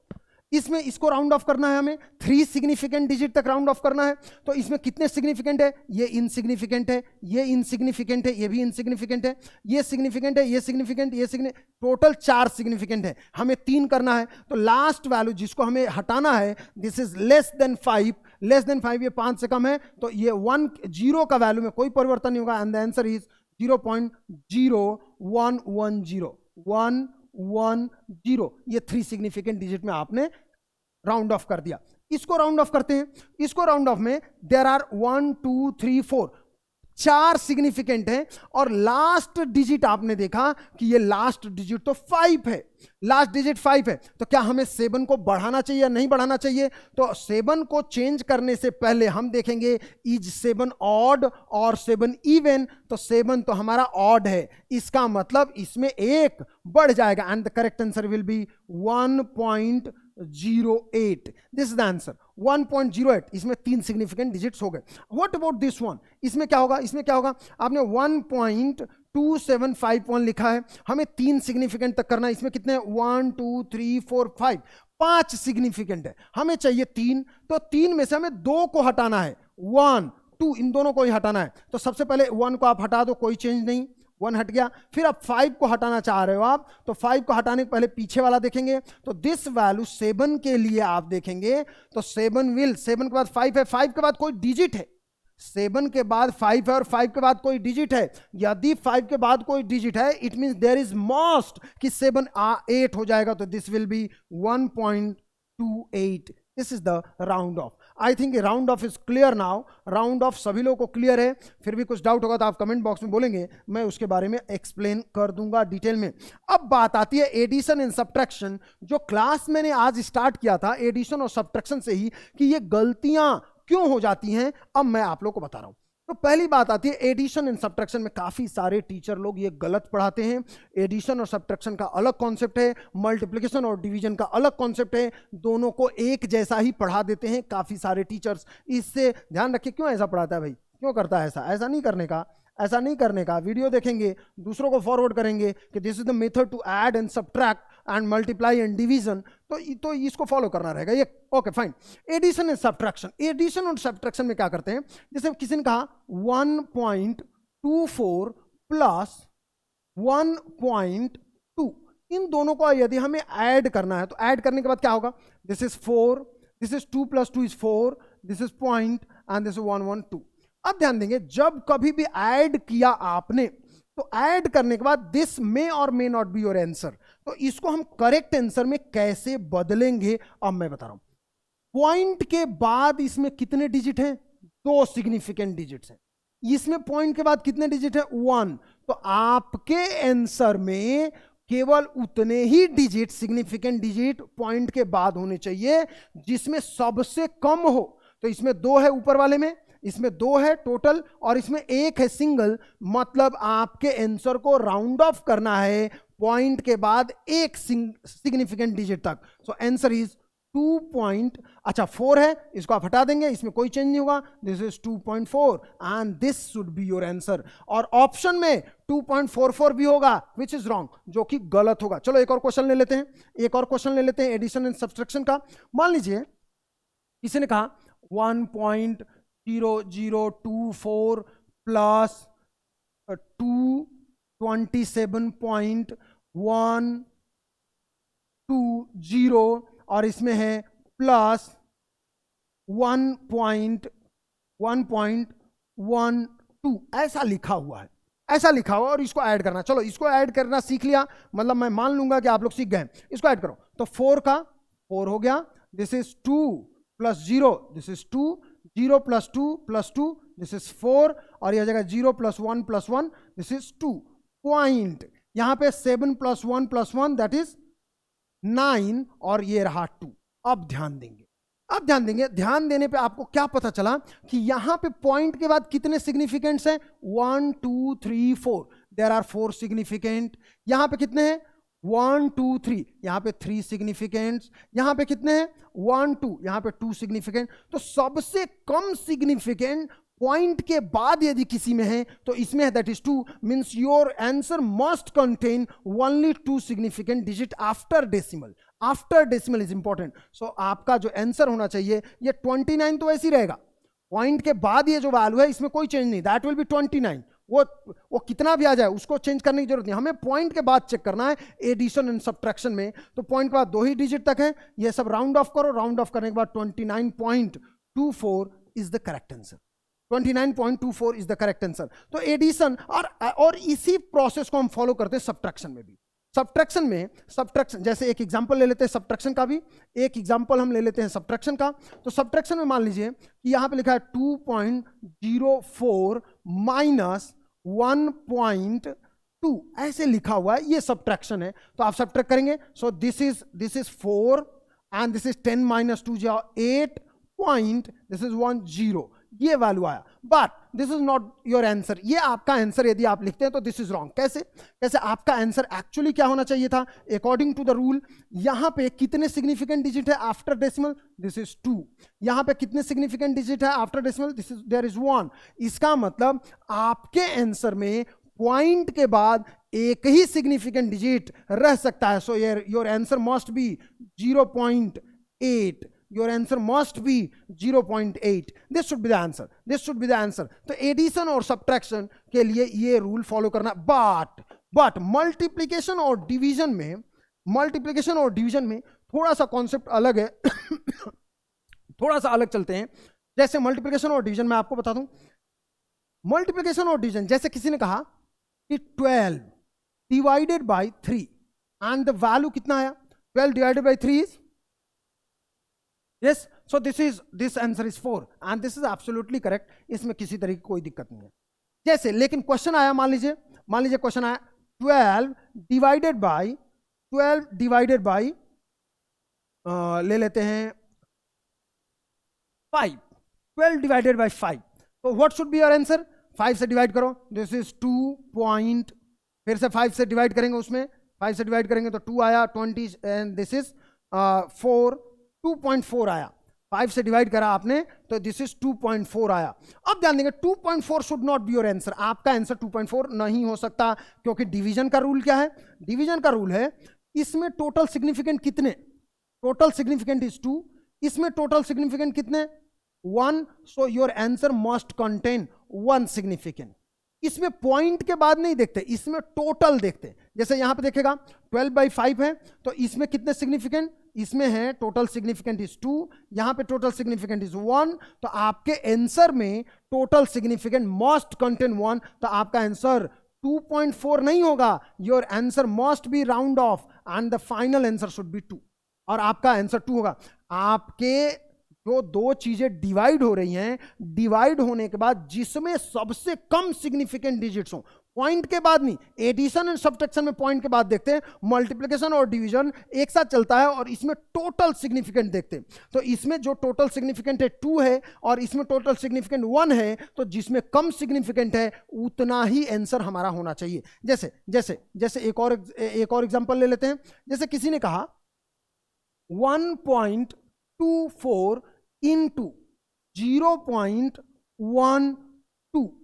इसमें इसको राउंड ऑफ करना है हमें, 3 सिग्निफिकेंट डिजिट तक राउंड ऑफ करना है। तो इसमें कितने सिग्निफिकेंट है, ये इनसिग्निफिकेंट है, ये इनसिग्निफिकेंट है, ये भी इनसिग्निफिकेंट है, ये सिग्निफिकेंट है, ये सिग्निफिकेंट, ये सिग्निफिकेंट, टोटल 4 सिग्निफिकेंट है, हमें 3 करना है। तो लास्ट वैल्यू जिसको हमें हटाना है, this is less than 5, less than 5 ये 5 से कम है, तो ये 1 0 का वैल्यू में कोई परिवर्तन नहीं होगा एंड द आंसर इज 0.0110। ये 3 सिग्निफिकेंट डिजिट में आपने राउंड ऑफ कर दिया। इसको राउंड ऑफ करते हैं, इसको राउंड ऑफ में देयर आर 1 2 3 4, 4 सिग्निफिकेंट है और लास्ट डिजिट आपने देखा कि ये लास्ट डिजिट तो 5 है, लास्ट डिजिट 5 है। तो क्या हमें 7 को बढ़ाना चाहिए या नहीं बढ़ाना चाहिए। तो 7 को चेंज करने से पहले हम देखेंगे इज 7 ऑड और 7 इवन। तो 7 तो हमारा ऑड है, इसका मतलब इसमें एक बढ़ जाएगा and the correct answer will be 1.08। This is the answer 1.08। इसमें 3 सिग्निफिकेंट डिजिट्स हो गए। व्हाट अबाउट दिस वन, इसमें क्या होगा, इसमें क्या होगा, आपने 1.2751 लिखा है, हमें 3 सिग्निफिकेंट तक करना है। इसमें कितने 1 2 3 4 5, 5 सिग्निफिकेंट है, हमें चाहिए 3। तो 3 में से हमें 2 को हटाना है, 1 2, इन दोनों को ही हटाना है। तो सबसे पहले 1 को आप हटा दो, कोई चेंज नहीं, 1 हट गया। फिर आप 5 को हटाना चाह रहे हो आप, तो 5 को हटाने के पहले पीछे वाला देखेंगे। तो दिस वैल्यू 7 के लिए आप देखेंगे तो 7 के बाद 5 है, 5 के बाद कोई डिजिट है, 7 के बाद 5 है और 5 के बाद कोई डिजिट है। यदि 5 के बाद कोई डिजिट है, it means there is most कि 7 8 हो जाएगा। तो this will be 1.28। This is the round off. I think round off is clear now. Round off सभी लोगों को क्लियर है। फिर भी कुछ डाउट होगा तो आप कमेंट बॉक्स में बोलेंगे, मैं उसके बारे में एक्सप्लेन कर दूंगा डिटेल में। अब बात आती है एडिशन एंड सब्ट्रैक्शन, जो क्लास मैंने आज स्टार्ट किया था एडिशन और सब्ट्रैक्शन से ही, कि ये गलतियां क्यों हो जाती हैं, अब मैं आप लोग को बता रहा हूं। तो पहली बात आती है एडिशन एंड सब्ट्रैक्शन में काफी सारे टीचर लोग ये गलत पढ़ाते हैं। एडिशन और सब्ट्रैक्शन का अलग कॉन्सेप्ट है, मल्टीप्लिकेशन और डिवीजन का अलग कॉन्सेप्ट है, दोनों को एक जैसा ही पढ़ा देते हैं काफी सारे टीचर्स। इससे ध्यान रखिए, क्यों ऐसा पढ़ाता है भाई, क्यों करता है ऐसा, ऐसा नहीं करने का, ऐसा नहीं करने का। वीडियो देखेंगे, दूसरों को फॉरवर्ड करेंगे कि this is the method to add and subtract, and multiply and division, तो इसको फॉलो करना रहेगा ये। Okay fine. Addition and subtraction, addition और सब्ट्रैक्शन में क्या करते हैं, जैसे किसी ने कहा 1.24 प्लस 1.2, इन दोनों को यदि हमें ऐड करना है तो ऐड करने के बाद क्या होगा, this is 4, this is 2 + 2 is 4, this is point and this is 112। अब ध्यान देंगे, जब कभी भी ऐड किया आपने तो ऐड करने के बाद दिस मे और may not be your answer, तो इसको हम करेक्ट आंसर में कैसे बदलेंगे अब मैं बता रहा हूं। पॉइंट के बाद इसमें कितने डिजिट हैं, 2 सिग्निफिकेंट डिजिट्स हैं। इसमें पॉइंट के बाद कितने डिजिट है, 1, तो आपके आंसर में केवल उतने ही डिजिट, सिग्निफिकेंट डिजिट पॉइंट के बाद होने चाहिए जिसमें सबसे कम हो। तो इसमें 2 है ऊपर वाले में, इसमें 2 है टोटल और इसमें 1 है सिंगल, मतलब आपके आंसर को राउंड ऑफ करना है पॉइंट के बाद एक सिग्निफिकेंट डिजिट तक। सो आंसर इज 4 है, इसको आप हटा देंगे, इसमें कोई चेंज नहीं होगा, this is 2.4 and this should be your answer. और ऑप्शन में 2.44 भी होगा विच इज रॉन्ग, जो कि गलत होगा। चलो एक और क्वेश्चन ले लेते हैं, एडिशन एंड सब्ट्रैक्शन का। मान लीजिए किसी ने कहा 1.0024 प्लस 227.120 और इसमें है प्लस 1.12, ऐसा लिखा हुआ है, ऐसा लिखा हुआ और इसको ऐड करना। चलो इसको ऐड करना सीख लिया, मतलब मैं मान लूंगा कि आप लोग सीख गए। इसको ऐड करो तो 4 का 4 हो गया, this is 2 + 0, this is 2, 0 + 2 + 2, this is 4 और यह जगह 0 + 1 + 1, दिस इज 2 पॉइंट। यहां पे 7 + 1 + 1 दैट इज 9 और ये रहा 2। अब ध्यान देंगे, ध्यान देने पे आपको क्या पता चला कि यहां पे पॉइंट के बाद कितने सिग्निफिकेंट्स हैं, 1 2 3 4, देयर आर 4 सिग्निफिकेंट। यहां पे कितने हैं, 1 2 3, यहां पे 3 सिग्निफिकेंट्स। यहां पे कितने हैं, 1 2, यहां पे 2 सिग्निफिकेंट। तो सबसे कम सिग्निफिकेंट पॉइंट के बाद यदि किसी में है तो इसमें है, that is 2, means your answer must contain only 2 significant digit after decimal. After decimal is important. So आपका जो आंसर होना चाहिए ये 29 तो ऐसे ही रहेगा, पॉइंट के बाद ये जो वैल्यू है इसमें कोई चेंज नहीं, दैट विल बी 29। वो कितना भी आ जाए उसको चेंज करने की जरूरत नहीं, हमें पॉइंट के बाद चेक करना है एडिशन एंड सब्ट्रैक्शन में। तो पॉइंट के बाद 2 ही डिजिट तक है, ये सब राउंड ऑफ करो, राउंड ऑफ करने के बाद 29.24 is the correct answer. 29.24 is the correct answer. तो एडिशन और इसी प्रोसेस को हम फॉलो करते हैं सब्ट्रैक्शन में भी। सब्ट्रैक्शन जैसे एक एग्जांपल ले लेते हैं सब्ट्रैक्शन का भी, एक एग्जांपल हम ले लेते हैं सब्ट्रैक्शन का। तो सब्ट्रैक्शन में मान लीजिए कि यहां पे लिखा है 2.04 माइनस 1.2, ऐसे लिखा हुआ है, ये सब्ट्रैक्शन है। तो आप सब्ट्रैक्ट करेंगे, so this is 4 and this is 10 - 2 = 8 point, this is 10, ये वैल्यू आया, but this is not your answer. ये आपका आंसर यदि आप लिखते हैं तो दिस इज रॉन्ग। कैसे आपका आंसर एक्चुअली क्या होना चाहिए था, अकॉर्डिंग टू द रूल। यहां पे कितने सिग्निफिकेंट डिजिट है आफ्टर डेसिमल, दिस इज 2। यहां पे कितने सिग्निफिकेंट डिजिट है after decimal, this is there is 1। इसका मतलब आपके आंसर में पॉइंट के बाद एक ही सिग्निफिकेंट डिजिट रह सकता है। So your answer must be 0.8, your answer must be 0.8. this should be the answer. तो एडिशन और सब्ट्रैक्शन के लिए ये रूल फॉलो करना। बट मल्टीप्लिकेशन और डिवीजन में थोड़ा सा कॉन्सेप्ट अलग है थोड़ा सा अलग चलते हैं। जैसे मल्टीप्लिकेशन और डिवीजन में आपको बता दूं, मल्टीप्लिकेशन और डिवीजन जैसे किसी ने कहा कि 12 divided by 3 and the value कितना आया, 12 divided by 3 is yes, so this answer is 4 and this is absolutely correct। इसमें किसी तरह की कोई दिक्कत नहीं है। जैसे लेकिन क्वेश्चन आया, मान लीजिए क्वेश्चन आया 12 डिवाइडेड बाय ले लेते हैं 5, 12 डिवाइडेड बाय 5, तो what should be your answer, 5 से डिवाइड करो, दिस इज 2 पॉइंट, फिर से 5 से डिवाइड करेंगे, उसमें 5 से डिवाइड करेंगे तो 2 आया, 20 एंड दिस इज 4, 2.4 आया। 5 से डिवाइड करा आपने तो दिस इज 2.4 आया। अब ध्यान देंगे 2.4 should not be your answer, आपका आंसर 2.4 नहीं हो सकता, क्योंकि डिवीजन का रूल क्या है, डिवीजन का रूल है इसमें टोटल सिग्निफिकेंट कितने, टोटल सिग्निफिकेंट इज 2, इसमें टोटल सिग्निफिकेंट कितने 1, so your answer must contain 1 significant. इसमें पॉइंट के बाद नहीं देखते, इसमें टोटल देखते। जैसे यहां पे देखेगा 12/5 है, तो इसमें कितने सिग्निफिकेंट, इसमें है टोटल सिग्निफिकेंट इज 2, यहां पे टोटल सिग्निफिकेंट इज 1, तो आपके आंसर में टोटल सिग्निफिकेंट मस्ट कंटेन 1, तो आपका आंसर 2.4 नहीं होगा, your answer must be round of and the final answer should be 2, और आपका आंसर 2 होगा। आपके जो दो चीजें डिवाइड हो रही हैं, डिवाइड होने के बाद जिसमें सबसे कम सिग्निफिकेंट डिजिट्स हो, पॉइंट के बाद नहीं, एडिशन एंड सब्ट्रैक्शन में पॉइंट के बाद देखते हैं, मल्टीप्लिकेशन और डिवीजन एक साथ चलता है और इसमें टोटल सिग्निफिकेंट देखते हैं। तो इसमें जो टोटल सिग्निफिकेंट है 2 है और इसमें टोटल सिग्निफिकेंट 1 है, तो जिसमें कम सिग्निफिकेंट है उतना ही आंसर हमारा होना चाहिए। जैसे जैसे जैसे एक और एग्जांपल ले लेते हैं। जैसे किसी ने कहा 1.24 इंटू 0.12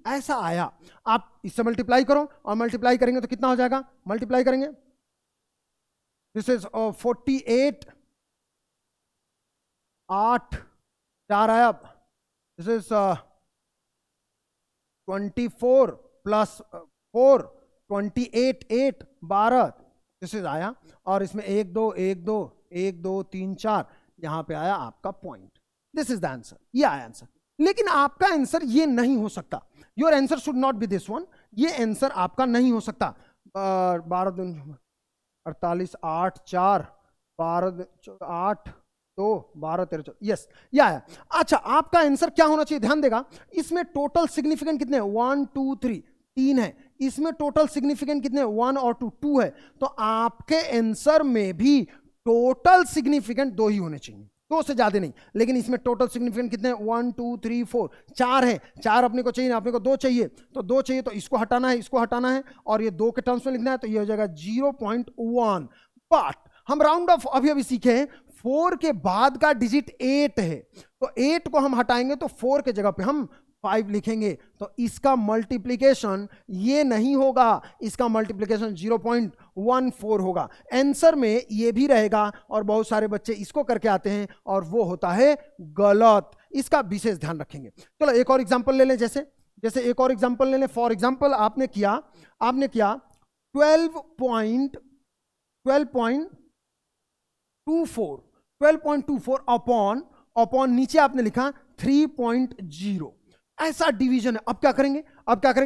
ऐसा आया, आप इससे मल्टीप्लाई करो और मल्टीप्लाई करेंगे तो कितना हो जाएगा, मल्टीप्लाई करेंगे, दिस इज 48, 8 4 आया, this is 24 plus 4 28 8 12, this is आया, और इसमें 1 2 1 2 1 2 3 4 यहां पे आया आपका point. This is the answer, ये आया आंसर। लेकिन आपका आंसर ये नहीं हो सकता, your answer should not B this one, ये आंसर आपका नहीं हो सकता। 12 दूनी 48 8 4 12 8 2 12 13 यस, ये आया। अच्छा, आपका आंसर क्या होना चाहिए, ध्यान देगा, इसमें टोटल सिग्निफिकेंट कितने 1 2 3 3 है, इसमें टोटल सिग्निफिकेंट कितने 1 और 2 2 है, तो आपके आंसर में भी टोटल सिग्निफिकेंट 2 ही होने चाहिए, 2 से ज्यादा नहीं। लेकिन इसमें टोटल सिग्निफिकेंट कितने 1 2 3 4 4 है, 4 अपने को चाहिए, अपने को 2 चाहिए, तो 2 चाहिए तो इसको हटाना है, इसको हटाना है, और ये 2 के टर्म्स में लिखना है, तो ये हो जाएगा 0.1। बट हम राउंड ऑफ अभी सीखे हैं, 4 के बाद का डिजिट 8 है, तो 8 को हम हटाएंगे तो 4 के जगह पे हम 5 लिखेंगे, तो इसका मल्टीप्लिकेशन ये नहीं होगा, इसका मल्टीप्लिकेशन 0.14 होगा। आंसर में ये भी रहेगा और बहुत सारे बच्चे इसको करके आते हैं और वो होता है गलत, इसका विशेष ध्यान रखेंगे। चलो एक और एग्जांपल ले लें, जैसे एक और एग्जांपल ले लें। फॉर एग्जांपल आपने किया 12.24 अपॉन नीचे आपने लिखा 3.0, ऐसा डिवीजन है। अब क्या करेंगे,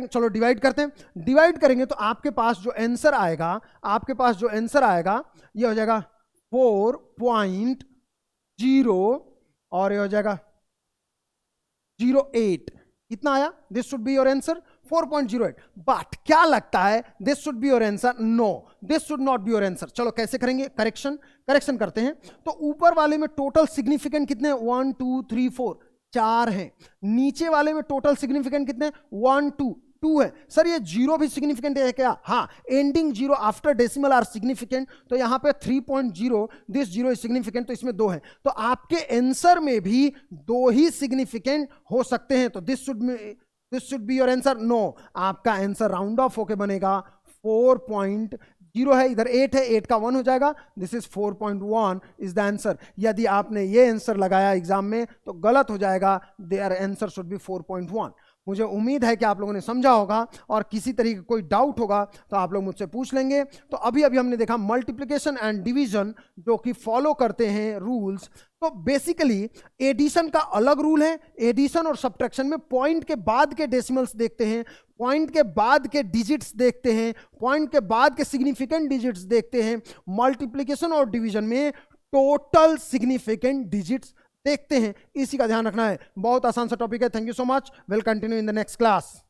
चलो डिवाइड करते हैं। डिवाइड करेंगे तो आपके पास जो आंसर आएगा, ये हो जाएगा 4.0 और ये हो जाएगा 08, इतना आया। This should be your answer 4.08। But क्या लगता है, this should be your answer, no this should not be your answer. चलो कैसे करेंगे, करेक्शन करते हैं। तो ऊपर वाले में टोटल सिग्निफिकेंट कितने 1 2 3 4 4 हैं, नीचे वाले में टोटल सिग्निफिकेंट कितने 1 2 2 है। सर ये जीरो भी सिग्निफिकेंट है क्या, हाँ, ending zero after decimal are significant, तो यहां पे 3.0 दिस जीरो इज सिग्निफिकेंट, तो इसमें 2 है, तो आपके आंसर में भी 2 ही सिग्निफिकेंट हो सकते हैं, तो this should be your answer. No, आपका आंसर राउंड ऑफ होके बनेगा 4.0 है, इधर 8 है, 8 का 1 हो जाएगा, this is 4.1 is the answer. यदि आपने ये आंसर लगाया एग्जाम में तो गलत हो जाएगा, देयर आंसर शुड बी 4.1। मुझे उम्मीद है कि आप लोगों ने समझा होगा, और किसी तरीके कोई डाउट होगा तो आप लोग मुझसे पूछ लेंगे। तो अभी हमने देखा मल्टीप्लिकेशन एंड डिवीजन जो कि फॉलो करते हैं रूल्स। तो बेसिकली एडिशन का अलग रूल है, एडिशन और सब्ट्रैक्शन में पॉइंट के बाद के डेसिमल्स देखते हैं, पॉइंट के बाद के डिजिट्स देखते हैं, पॉइंट के बाद के सिग्निफिकेंट डिजिट्स देखते हैं। मल्टीप्लिकेशन और डिवीजन में टोटल सिग्निफिकेंट डिजिट्स देखते हैं, इसी का ध्यान रखना है। बहुत आसान सा टॉपिक है। Thank you so much, will continue in the next class.